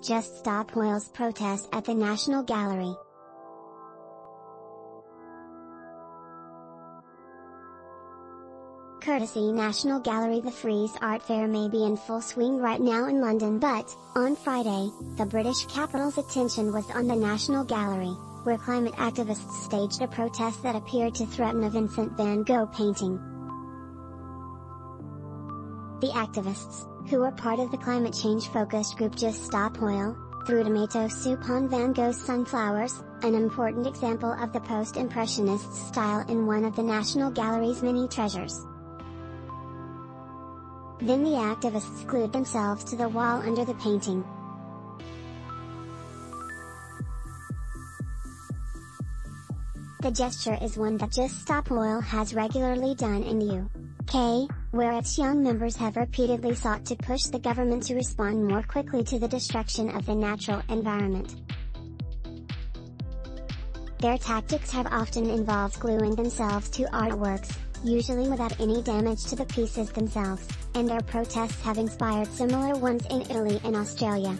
Just Stop Oil's protest at the National Gallery. Courtesy National Gallery. The Frieze Art Fair may be in full swing right now in London, but, on Friday, the British capital's attention was on the National Gallery, where climate activists staged a protest that appeared to threaten a Vincent van Gogh painting. The activists, who were part of the climate change-focused group Just Stop Oil, threw tomato soup on Van Gogh's sunflowers, an important example of the post-impressionist style in one of the National Gallery's many treasures. Then the activists glued themselves to the wall under the painting. The gesture is one that Just Stop Oil has regularly done in the UK, where its young members have repeatedly sought to push the government to respond more quickly to the destruction of the natural environment. Their tactics have often involved gluing themselves to artworks, usually without any damage to the pieces themselves, and their protests have inspired similar ones in Italy and Australia.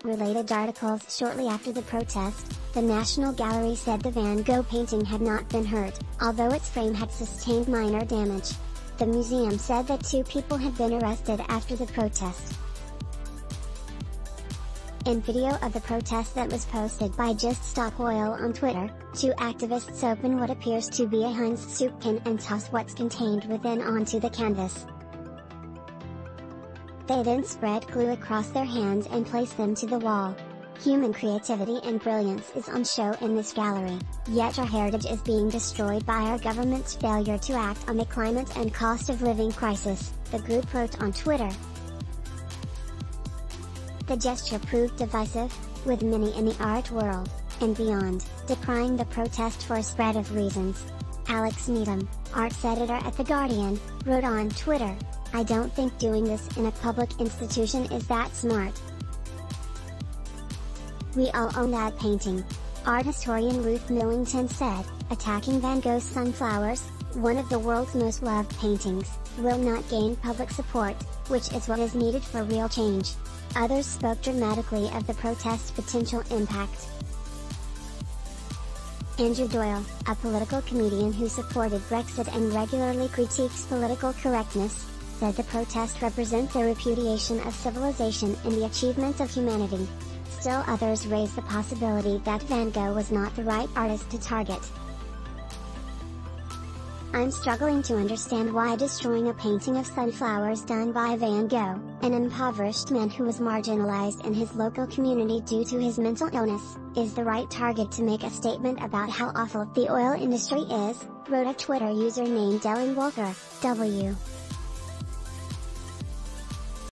Related articles. Shortly after the protest, the National Gallery said the Van Gogh painting had not been hurt, although its frame had sustained minor damage. The museum said that 2 people had been arrested after the protest. In video of the protest that was posted by Just Stop Oil on Twitter, 2 activists open what appears to be a Heinz soup can and toss what's contained within onto the canvas. They then spread glue across their hands and place them to the wall. Human creativity and brilliance is on show in this gallery, yet our heritage is being destroyed by our government's failure to act on the climate and cost of living crisis, the group wrote on Twitter. The gesture proved divisive, with many in the art world, and beyond, decrying the protest for a spread of reasons. Alex Needham, arts editor at The Guardian, wrote on Twitter, "I don't think doing this in a public institution is that smart. We all own that painting." Art historian Ruth Millington said, "Attacking Van Gogh's sunflowers, one of the world's most loved paintings, will not gain public support, which is what is needed for real change." Others spoke dramatically of the protest's potential impact. Andrew Doyle, a political comedian who supported Brexit and regularly critiques political correctness, said the protest represents a repudiation of civilization and the achievements of humanity. Still others raised the possibility that Van Gogh was not the right artist to target. "I'm struggling to understand why destroying a painting of sunflowers done by Van Gogh, an impoverished man who was marginalized in his local community due to his mental illness, is the right target to make a statement about how awful the oil industry is," wrote a Twitter user named Ellen Walker, W.